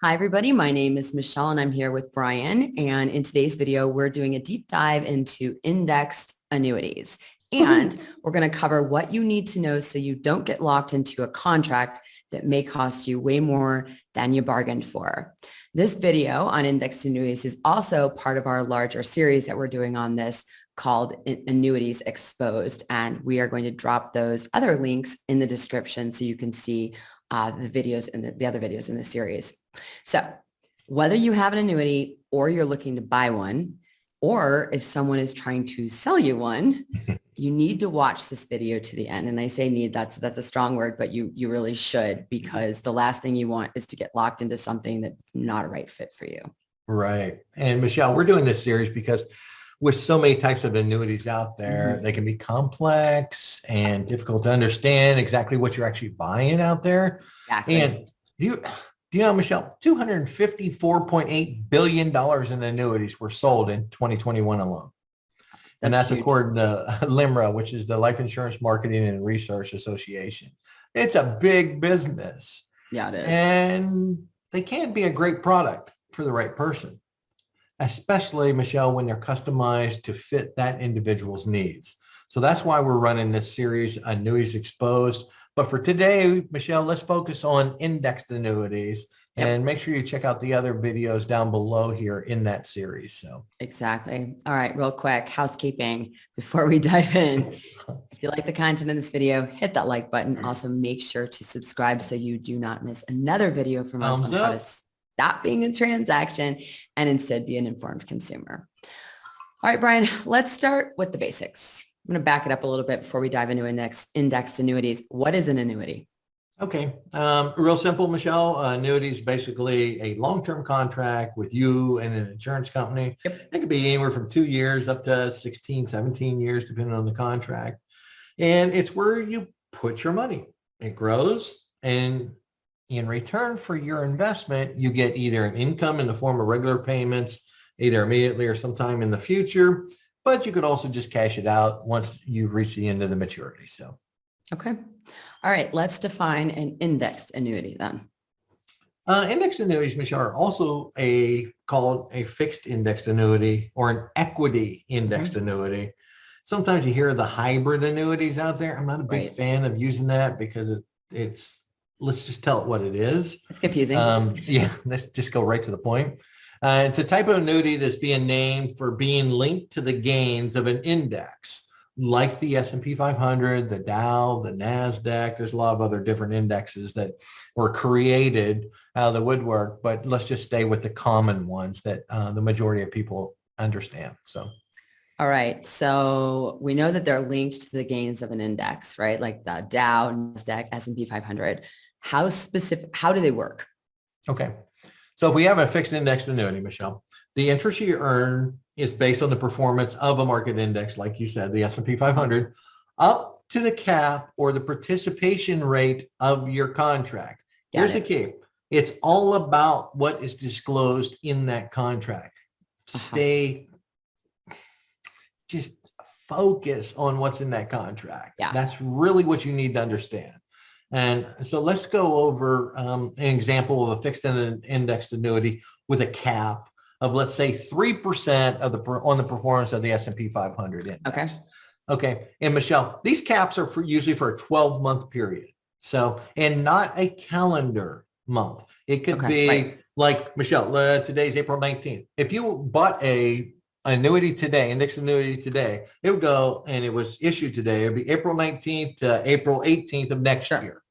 Hi, everybody. My name is Michelle and I'm here with Brian. And in today's video, we're doing a deep dive into indexed annuities. And we're going to cover what you need to know so you don't get locked into a contract that may cost you way more than you bargained for. This video on indexed annuities is also part of our larger series that we're doing on this called Annuities Exposed. And we are going to drop those other links in the description so you can see the videos and the other videos in the series. So whether you have an annuity or you're looking to buy one, or if someone is trying to sell you one, you need to watch this video to the end. And I say need, that's a strong word, but you really should, because the last thing you want is to get locked into something that's not a right fit for you. Right. And Michelle, we're doing this series because with so many types of annuities out there, they can be complex and difficult to understand exactly what you're actually buying out there. Exactly. And do you know, Michelle, $254.8 billion in annuities were sold in 2021 alone. And that's according to LIMRA, which is the Life Insurance Marketing and Research Association. It's a big business. Yeah, it is. And they can be a great product for the right person, especially, Michelle, when they're customized to fit that individual's needs. So that's why we're running this series, Annuities Exposed. But for today, Michelle, let's focus on indexed annuities. Yep. And make sure you check out the other videos down below here in that series. So exactly. All right, real quick, housekeeping before we dive in. If you like the content in this video, hit that like button. Also, make sure to subscribe so you do not miss another video from us on how to stop being a transaction and instead be an informed consumer. All right, Brian, let's start with the basics. I'm going to back it up a little bit before we dive into indexed annuities. What is an annuity? Okay. Real simple, Michelle. Annuity is basically a long-term contract with you and an insurance company. Yep. It could be anywhere from 2 years up to 16, 17 years, depending on the contract. And it's where you put your money. It grows, and in return for your investment, you get either an income in the form of regular payments, either immediately or sometime in the future, but you could also just cash it out once you've reached the end of the maturity. So, okay. All right, let's define an indexed annuity then. Indexed annuities, Michelle, are also called a fixed indexed annuity or an equity indexed annuity. Sometimes you hear the hybrid annuities out there. I'm not a big fan of using that because it's let's just tell it what it is. It's confusing. Yeah, let's just go right to the point. It's a type of annuity that's being named for being linked to the gains of an index, like the S&P 500, the Dow, the NASDAQ. There's a lot of other different indexes that were created out of the woodwork, but let's just stay with the common ones that the majority of people understand. So. All right. So we know that they're linked to the gains of an index, right? Like the Dow, NASDAQ, S&P 500. How do they work? Okay. So if we have a fixed indexed annuity, Michelle, the interest you earn is based on the performance of a market index, like you said, the S&P 500, up to the cap or the participation rate of your contract. Here's the key. It's all about what is disclosed in that contract. Just focus on what's in that contract. Yeah. That's really what you need to understand. And so let's go over an example of a fixed indexed annuity with a cap of, let's say, 3% on the performance of the S&P 500 index. Okay. Okay. And Michelle, these caps are usually for a 12-month period. So, and not a calendar month. It could be like, Michelle, today's April 19th. If you bought a annuity today, indexed annuity today, it would go, and it was issued today, it would be April 19th to April 18th of next year.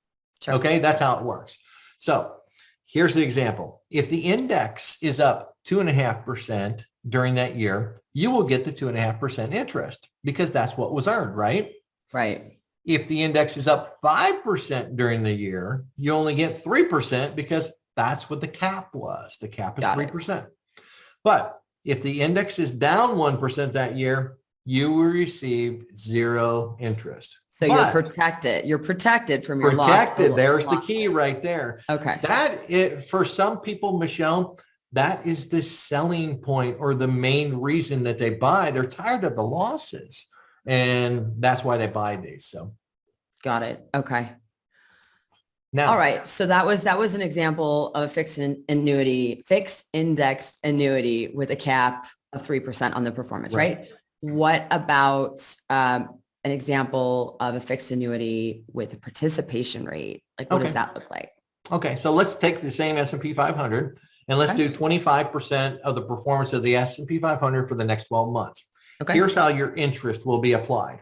Sure. Okay, that's how it works. So here's the example. If the index is up 2.5% during that year, you will get the 2.5% interest because that's what was earned, right? Right. If the index is up 5% during the year, you only get 3% because that's what the cap was. The cap is 3%. But if the index is down 1% that year, you will receive 0 interest. So you're protected. You're protected from your loss. Protected. There's the key right there. Okay. For some people, Michelle, that is the selling point or the main reason that they buy. They're tired of the losses, and that's why they buy these. So. Got it. Okay. Now, all right. So that was an example of a fixed indexed annuity with a cap of 3% on the performance, right? What about an example of a fixed annuity with a participation rate? Like, what does that look like? Okay, so let's take the same S&P 500 and let's do 25% of the performance of the S&P 500 for the next 12 months. Okay. Here's how your interest will be applied.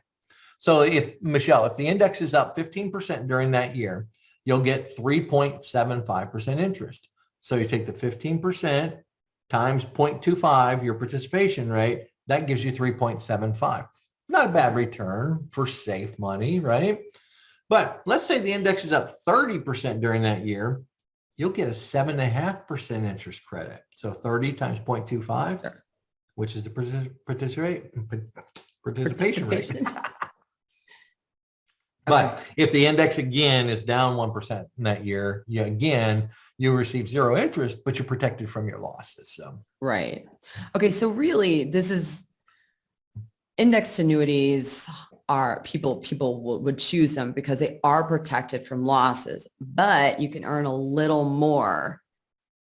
So if the index is up 15% during that year, you'll get 3.75% interest. So you take the 15% times 0.25, your participation rate, that gives you 3.75. Not a bad return for safe money, right? But let's say the index is up 30% during that year, you'll get a 7.5% interest credit. So 30 times 0.25, which is the participation rate. But if the index again is down 1% in that year, you receive zero interest, but you're protected from your losses. So right. Okay. So really, this is indexed annuities are people would choose them because they are protected from losses, but you can earn a little more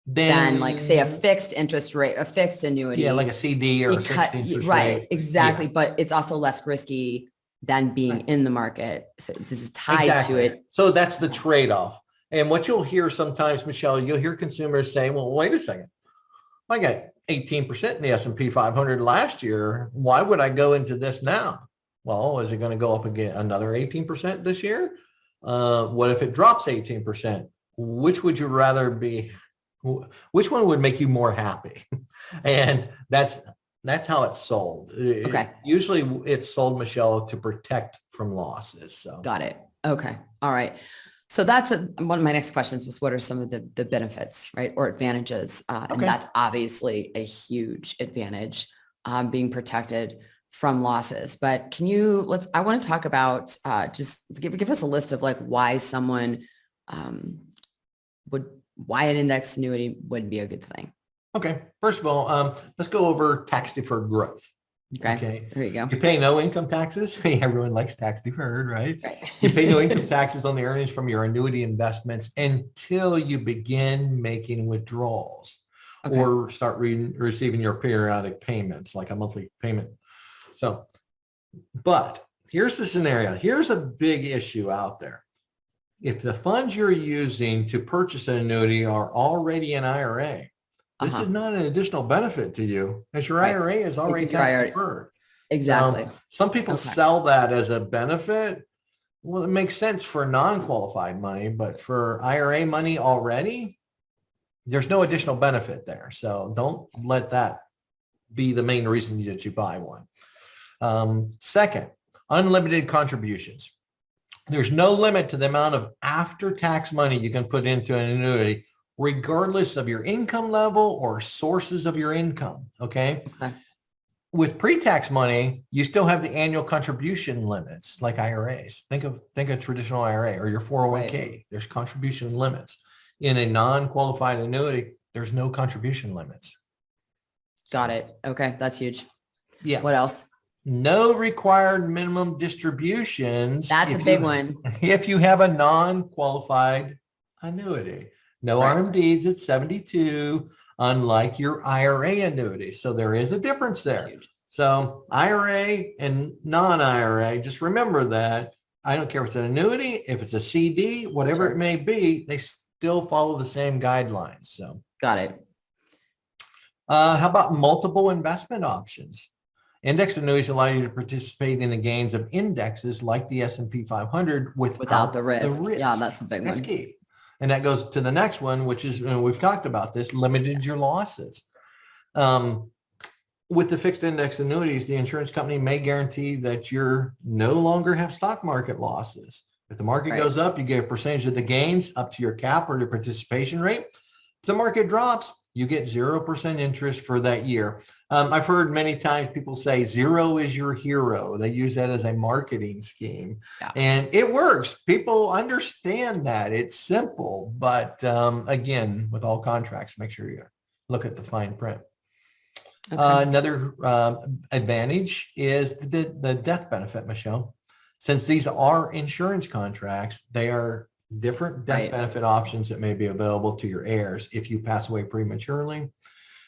than like say a fixed interest rate, a fixed annuity. Yeah, like a CD or a fixed interest rate. Right. Exactly. Yeah. But it's also less risky than being in the market. So this is tied to it. So that's the trade-off. And what you'll hear sometimes, Michelle, you'll hear consumers say, well, wait a second. I got 18% in the S&P 500 last year. Why would I go into this now? Well, is it going to go up again another 18% this year? What if it drops 18%? Which would you rather be? Which one would make you more happy? And that's how it's sold. Okay. Usually it's sold, Michelle, to protect from losses. So got it. Okay. All right. So that's one of my next questions was what are some of the benefits, right? Or advantages. And that's obviously a huge advantage, being protected from losses. But can you, I want to talk about, just give us a list of like why someone why an indexed annuity would be a good thing. Okay. First of all, let's go over tax deferred growth. Okay. There you go. You pay no income taxes. Everyone likes tax deferred, right? You pay no income taxes on the earnings from your annuity investments until you begin making withdrawals or start receiving your periodic payments, like a monthly payment. So, but here's the scenario. Here's a big issue out there. If the funds you're using to purchase an annuity are already an IRA, this is not an additional benefit to you, as your IRA is already tax deferred. Exactly. Some people sell that as a benefit. Well, it makes sense for non-qualified money, but for IRA money already, there's no additional benefit there. So don't let that be the main reason that you buy one. Second, unlimited contributions. There's no limit to the amount of after-tax money you can put into an annuity, regardless of your income level or sources of your income, okay? With pre-tax money, you still have the annual contribution limits like IRAs. Think of traditional IRA or your 401k. There's contribution limits. In a non-qualified annuity, there's no contribution limits. Got it. Okay, that's huge. Yeah. What else? No required minimum distributions. That's a big one. If you have a non-qualified annuity. No RMDs at 72, unlike your IRA annuity. So there is a difference there. So IRA and non-IRA, just remember that. I don't care if it's an annuity, if it's a CD, whatever it may be, they still follow the same guidelines. So got it. How about multiple investment options? Indexed annuities allow you to participate in the gains of indexes like the S&P 500 without the risk. Yeah, that's a big one. That's key. And that goes to the next one, which is, and we've talked about this, limited your losses. With the fixed index annuities, the insurance company may guarantee that you no longer have stock market losses. If the market goes up, you get a percentage of the gains up to your cap or the participation rate. If the market drops, you get 0% interest for that year. I've heard many times people say zero is your hero. They use that as a marketing scheme. And it works. People understand that. It's simple. But again, with all contracts, make sure you look at the fine print. Another advantage is the death benefit, Michelle. Since these are insurance contracts, they are different death benefit options that may be available to your heirs if you pass away prematurely.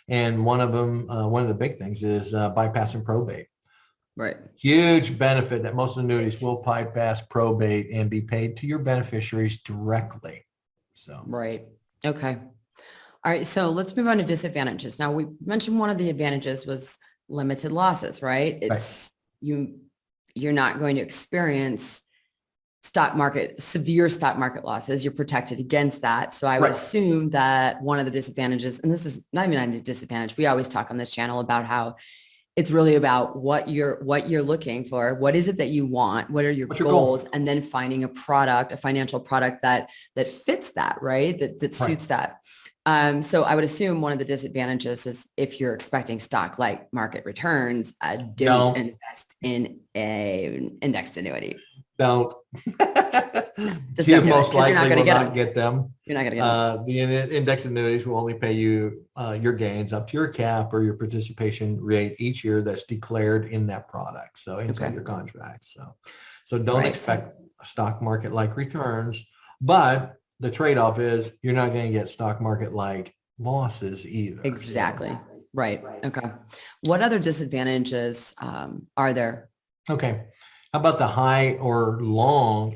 And one of them, one of the big things is bypassing probate. Right. Huge benefit that most annuities will bypass probate and be paid to your beneficiaries directly. So. Right. Okay. All right. So let's move on to disadvantages. Now we mentioned one of the advantages was limited losses, right? It's you're not going to experience severe stock market losses. You're protected against that. So I would assume that one of the disadvantages, and this is not even a disadvantage. We always talk on this channel about how it's really about what you're looking for. What is it that you want? What are your goals? And then finding a product, a financial product that fits that, right? That suits that. So I would assume one of the disadvantages is if you're expecting stock like market returns, don't invest in an indexed annuity. Don't. Just you don't most likely you're not going to get them. You're not going to get them. The indexed annuities will only pay you your gains up to your cap or your participation rate each year that's declared in that product. So inside your contract. So don't expect stock market like returns, but the trade-off is you're not going to get stock market like losses either. Exactly. So. Right. Okay. What other disadvantages are there? Okay. How about the high or long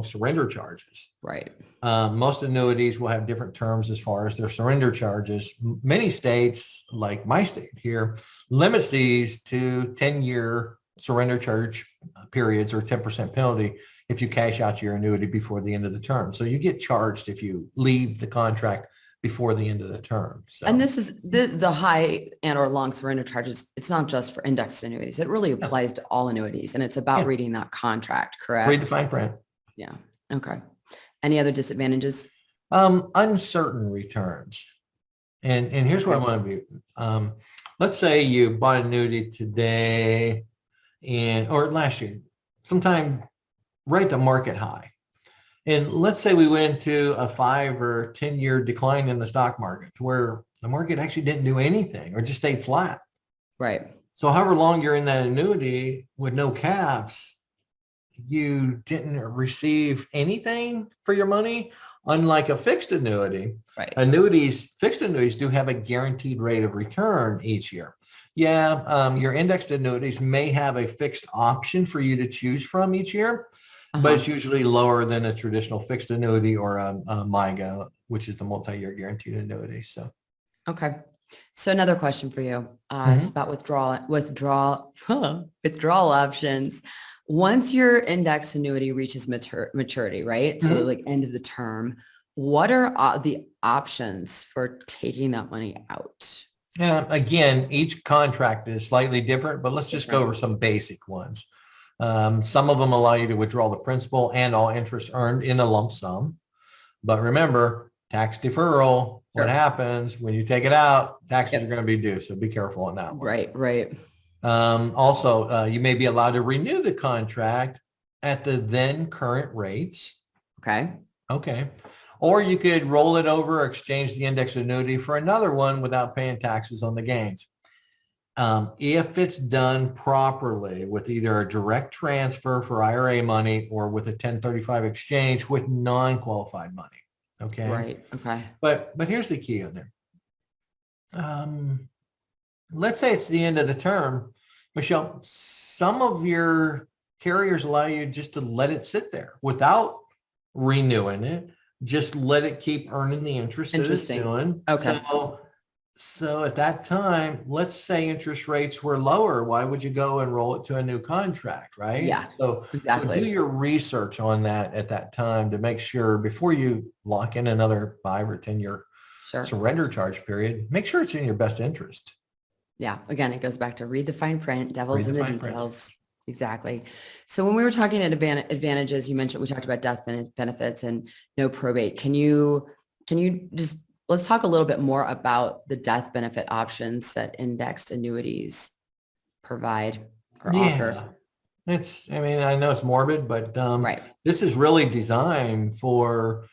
surrender charges? Right. Most annuities will have different terms as far as their surrender charges. Many states, like my state here, limits these to 10-year surrender charge periods or 10% penalty if you cash out your annuity before the end of the term. So you get charged if you leave the contract before the end of the term. So. And this is the high and or long surrender charges. It's not just for indexed annuities. It really applies to all annuities. And it's about reading that contract, correct? Read the fine print. Yeah. Okay. Any other disadvantages? Uncertain returns. And here's what I want to be. Let's say you bought an annuity today or last year, sometime right to market high. And let's say we went to a 5 or 10-year decline in the stock market where the market actually didn't do anything or just stayed flat. Right. So however long you're in that annuity with no caps, you didn't receive anything for your money, unlike a fixed annuity. Right. Fixed annuities do have a guaranteed rate of return each year. Yeah, your indexed annuities may have a fixed option for you to choose from each year, but it's usually lower than a traditional fixed annuity or a MIGA, which is the multi-year guaranteed annuity. So, okay. So another question for you. It's about withdrawal options. Once your index annuity reaches maturity, right? So like end of the term, what are the options for taking that money out? Yeah, again, each contract is slightly different, but let's just go over some basic ones. Some of them allow you to withdraw the principal and all interest earned in a lump sum. But remember, tax deferral, what happens when you take it out, taxes are going to be due. So be careful on that one. Right, right. Also, you may be allowed to renew the contract at the then current rates. Okay. Okay. Or you could roll it over or exchange the index annuity for another one without paying taxes on the gains. If it's done properly with either a direct transfer for IRA money or with a 1035 exchange with non-qualified money. Okay. Right. Okay. But here's the key on there. Let's say it's the end of the term, Michelle, some of your carriers allow you just to let it sit there without renewing it. Just let it keep earning the interest that it's doing. Okay. So at that time, let's say interest rates were lower. Why would you go and roll it to a new contract, right? Yeah, so, exactly. So do your research on that at that time to make sure before you lock in another 5 or 10-year surrender charge period, make sure it's in your best interest. Yeah. Again, it goes back to read the fine print, devil's in the details. Exactly. So when we were talking at advantages, we talked about death benefits and no probate. Can you just, let's talk a little bit more about the death benefit options that indexed annuities provide or offer. I know it's morbid, but this is really designed for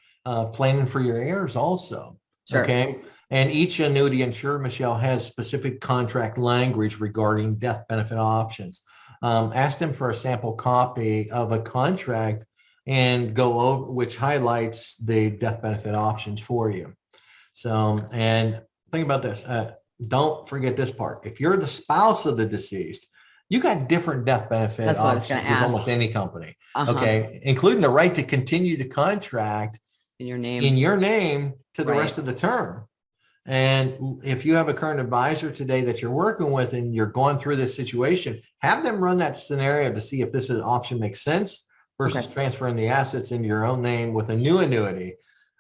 planning for your heirs also. Sure. Okay. And each annuity insured, Michelle, has specific contract language regarding death benefit options. Ask them for a sample copy of a contract and go over, which highlights the death benefit options for you. So, and think about this. Don't forget this part. If you're the spouse of the deceased, you got different death benefit That's what I was options going to with ask. almost any company. Uh-huh. Okay, including the right to continue the contract In your name. To the rest of the term. And if you have a current advisor today that you're working with and you're going through this situation, have them run that scenario to see if this option makes sense versus transferring the assets into your own name with a new annuity.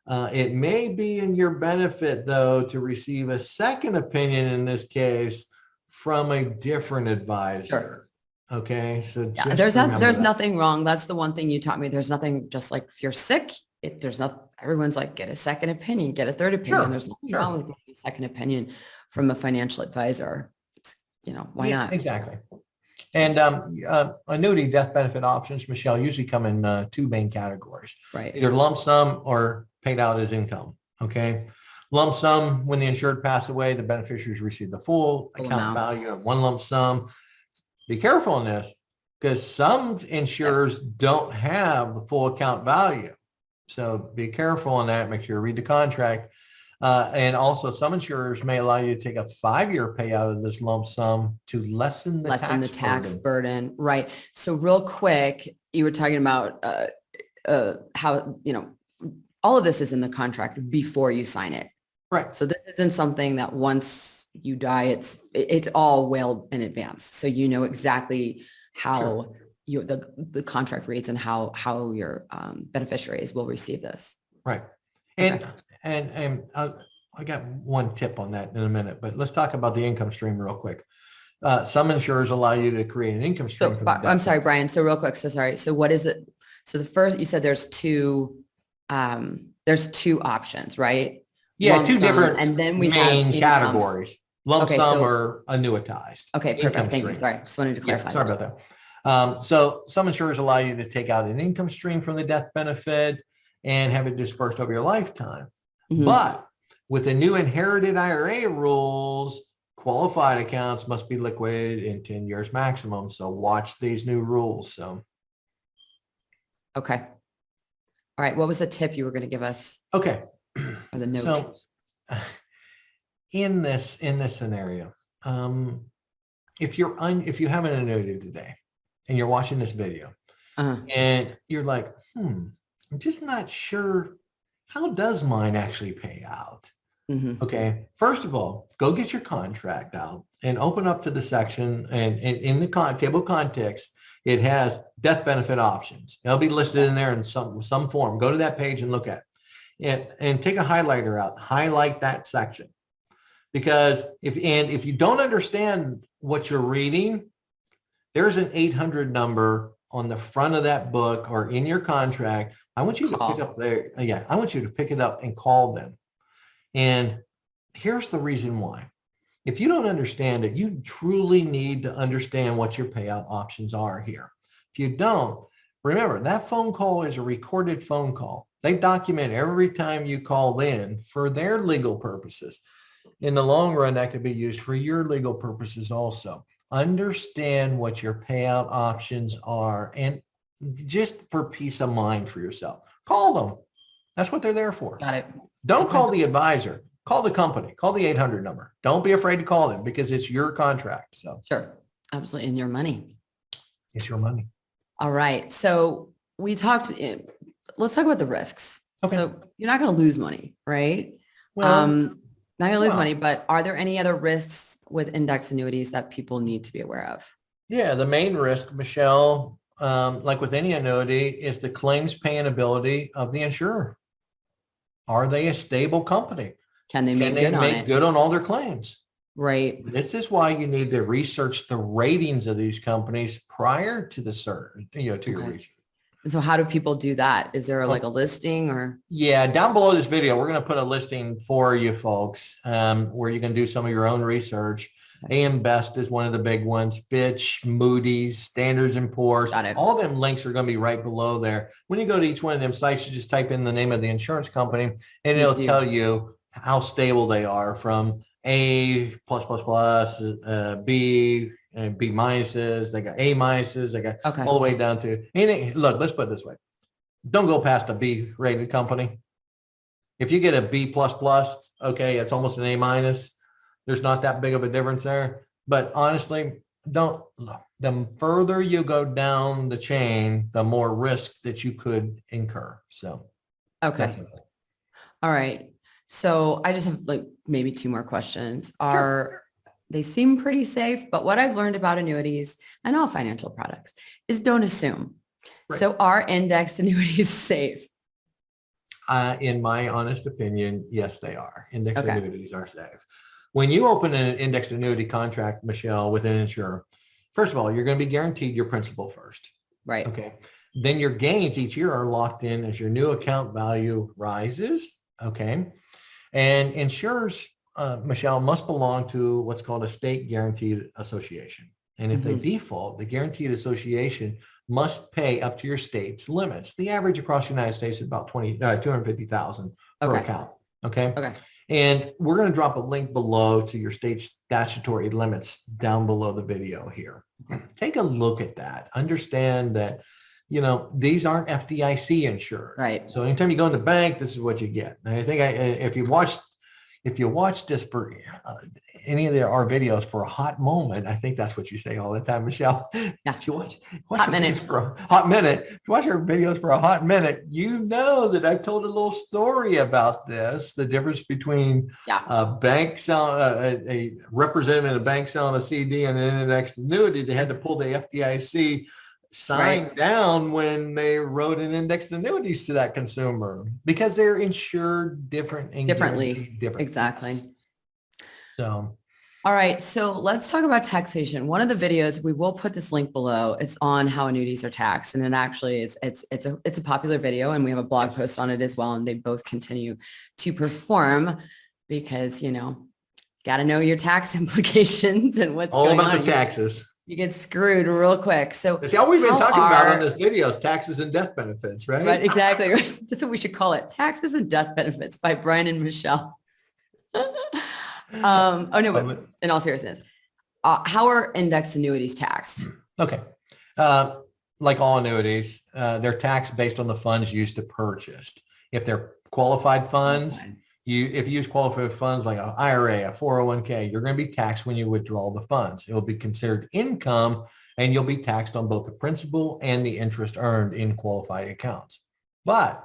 It may be in your benefit, though, to receive a second opinion in this case from a different advisor. Sure. Okay, so yeah, there's nothing wrong. That's the one thing you taught me. There's nothing, just like if you're sick, everyone's like, get a second opinion, get a third opinion. There's nothing wrong with getting a second opinion from a financial advisor. Why not? Exactly. And annuity death benefit options, Michelle, usually come in two main categories. Right. Either lump sum or paid out as income. Okay. Lump sum, when the insured passed away, the beneficiaries receive the full account value of one lump sum. Be careful in this because some insurers don't have the full account value. So be careful on that. Make sure you read the contract. And also some insurers may allow you to take a 5-year payout of this lump sum to lessen the tax burden. Right. So real quick, you were talking about how, all of this is in the contract before you sign it. Right. So this isn't something that once you die, it's all well in advance. So you know exactly how the contract reads and how your beneficiaries will receive this. Right. And I got one tip on that in a minute, but let's talk about the income stream real quick. Some insurers allow you to create an income stream. I'm sorry, Brian. So real quick. So sorry. So what is it? So the first, you said there's two options, right? Yeah, lump two sum, different and then we main have categories. Lump sum or annuitized. Okay, perfect. Thank you. Sorry. Just wanted to clarify. Yeah, sorry about that. So some insurers allow you to take out an income stream from the death benefit and have it dispersed over your lifetime. Mm-hmm. But with the new inherited IRA rules, qualified accounts must be liquidated in 10 years maximum. So watch these new rules. So. Okay. All right. What was the tip you were going to give us? Okay. Or the note. So in this scenario, if you have an annuity today and you're watching this video and you're like, I'm just not sure, how does mine actually pay out? Mm-hmm. Okay. First of all, go get your contract out and open up to the section and in the table of context, it has death benefit options. It'll be listed in there in some form. Go to that page and look at it and take a highlighter out, highlight that section. Because if you don't understand what you're reading, there's an 800 number on the front of that book or in your contract. I want you to pick up there. Yeah, I want you to pick it up and call them. And here's the reason why. If you don't understand it, you truly need to understand what your payout options are here. If you don't, remember that phone call is a recorded phone call. They document every time you call in for their legal purposes. In the long run, that could be used for your legal purposes also. Understand what your payout options are and just for peace of mind for yourself. Call them. That's what they're there for. Got it. Don't call the advisor. Call the company. Call the 800 number. Don't be afraid to call them because it's your contract. So sure. Absolutely. And your money. It's your money. All right. So let's talk about the risks. Okay. So you're not going to lose money, right? Well, not going to lose money, but are there any other risks with index annuities that people need to be aware of? Yeah, the main risk, Michelle, like with any annuity, is the claims paying ability of the insurer. Are they a stable company? Can they make good on all their claims? Right. This is why you need to research the ratings of these companies prior to the to your research. And so how do people do that? Is there like a listing or? Yeah, down below this video, we're going to put a listing for you folks where you can do some of your own research. AM Best is one of the big ones. Fitch, Moody's, Standards & Poor's. All of them links are going to be right below there. When you go to each one of them sites, you just type in the name of the insurance company and it'll tell you how stable they are from A++, B, and B minuses. They got A minuses. They got all the way down to, look, let's put it this way. don't go past a B rated company. If you get a B++, okay, it's almost an A minus. There's not that big of a difference there. But honestly, don't, the further you go down the chain, the more risk that you could incur. So, Okay. definitely. All right. So I just have like maybe two more questions. Sure. They seem pretty safe, but what I've learned about annuities and all financial products is don't assume. Right. So are indexed annuities safe? In my honest opinion, yes, they are. Indexed Okay. annuities are safe. When you open an indexed annuity contract, Michelle, with an insurer, first of all, you're going to be guaranteed your principal first. Right. Okay. Then your gains each year are locked in as your new account value rises. Okay. And insurers, Michelle, must belong to what's called a state guaranteed association. And if they default, the guaranteed association must pay up to your state's limits. The average across the United States is about 250,000 per account. Okay. Okay. And we're going to drop a link below to your state's statutory limits down below the video here. Take a look at that. Understand that, you know, these aren't FDIC insured. Right. So anytime you go in the bank, this is what you get. And I think if you watch this for any of our videos for a hot moment, I think that's what you say all the time, Michelle. Yeah. If you watch Hot minute. for a hot minute. If you watch our videos for a hot minute, you know that I've told a little story about this, the difference between a bank selling, a representative in a bank selling a CD and an indexed annuity. They had to pull the FDIC sign down when they wrote an indexed annuities to that consumer because they're insured differently. Exactly. So, all right. So let's talk about taxation. One of the videos, we will put this link below. It's on how annuities are taxed. And it actually is, it's a popular video and we have a blog post on it as well. And they both continue to perform because, you know, got to know your tax implications and what's all going about on. the taxes. You get screwed real quick. So see, all we've been talking about on this video is taxes and death benefits, right? Right, exactly. That's what we should call it. Taxes and death benefits by Brian and Michelle. Oh no, but in all seriousness, how are indexed annuities taxed? Okay. Like all annuities, they're taxed based on the funds used to purchase. If they're qualified funds, if you use qualified funds like an IRA, a 401k, you're going to be taxed when you withdraw the funds. It will be considered income and you'll be taxed on both the principal and the interest earned in qualified accounts. But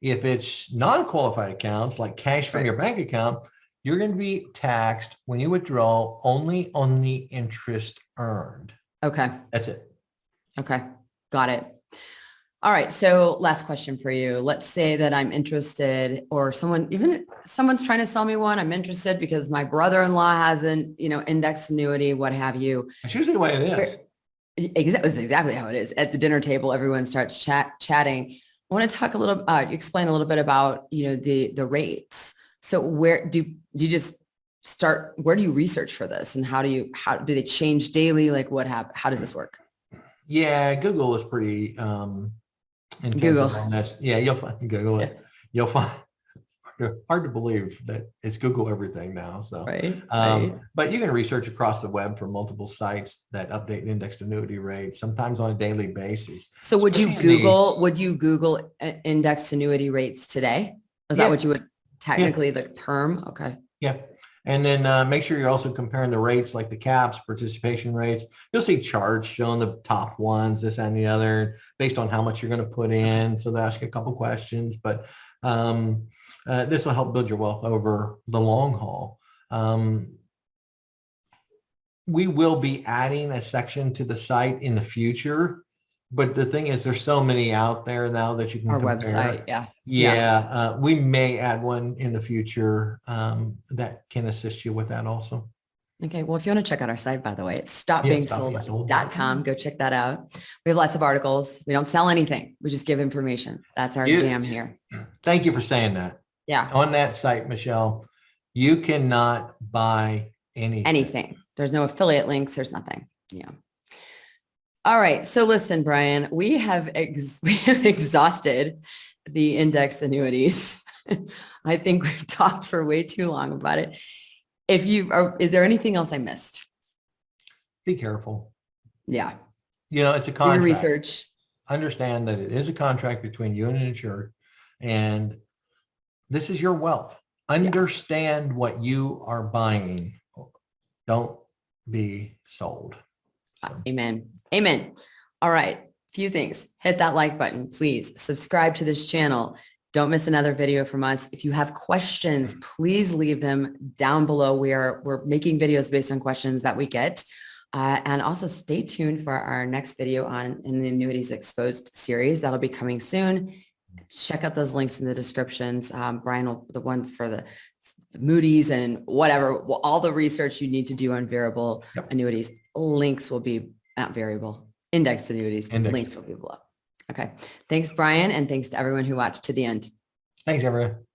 if it's non-qualified accounts like cash from your bank account, you're going to be taxed when you withdraw only on the interest earned. Okay. That's it. Okay. Got it. All right. So last question for you. Let's say that I'm interested or someone's trying to sell me one. I'm interested because my brother-in-law has an, indexed annuity, what have you. That's usually the way it is. It's exactly how it is. At the dinner table, everyone starts chatting. I want to talk explain a little bit about, the rates. So where do you just start, where do you research for this and how do they change daily? Like how does this work? Yeah, Google is pretty Google on this. Yeah, you'll find Google it. You'll find hard to believe that it's Google everything now. So, right. But you can research across the web for multiple sites that update indexed annuity rates, sometimes on a daily basis. So would you Google indexed annuity rates today? Is that what you would technically the term? Okay. Yeah. And then make sure you're also comparing the rates like the caps, participation rates. You'll see charts showing the top ones, this and the other, based on how much you're going to put in. So they'll ask you a couple questions, but this will help build your wealth over the long haul. We will be adding a section to the site in the future. But the thing is, there's so many out there now that you can our compare. Website, we may add one in the future that can assist you with that also. Okay, well, if you want to check out our site, by the way, it's stopbeingsold.com. Go check that out. We have lots of articles. We don't sell anything. We just give information. That's our jam here. Thank you for saying that. Yeah. On that site, Michelle, you cannot buy anything. There's no affiliate links. There's nothing. Yeah. All right. So listen, Brian, we have exhausted the indexed annuities. I think we've talked for way too long about it. Is there anything else I missed? Be careful. Yeah. It's a contract. Do your research. understand that it is a contract between you and an insured, and this is your wealth. Understand what you are buying. Don't be sold. So. Amen. Amen. All right. Few things. Hit that like button, please. Subscribe to this channel. Don't miss another video from us. If you have questions, please leave them down below. We're making videos based on questions that we get. And also stay tuned for our next video in the Annuities Exposed series. That'll be coming soon. Check out those links in the descriptions. Brian will, the ones for the Moody's and whatever, all the research you need to do on variable annuities. Links will be, not variable, indexed annuities. Links will be below. Okay. Thanks, Brian. And thanks to everyone who watched to the end. Thanks, everyone.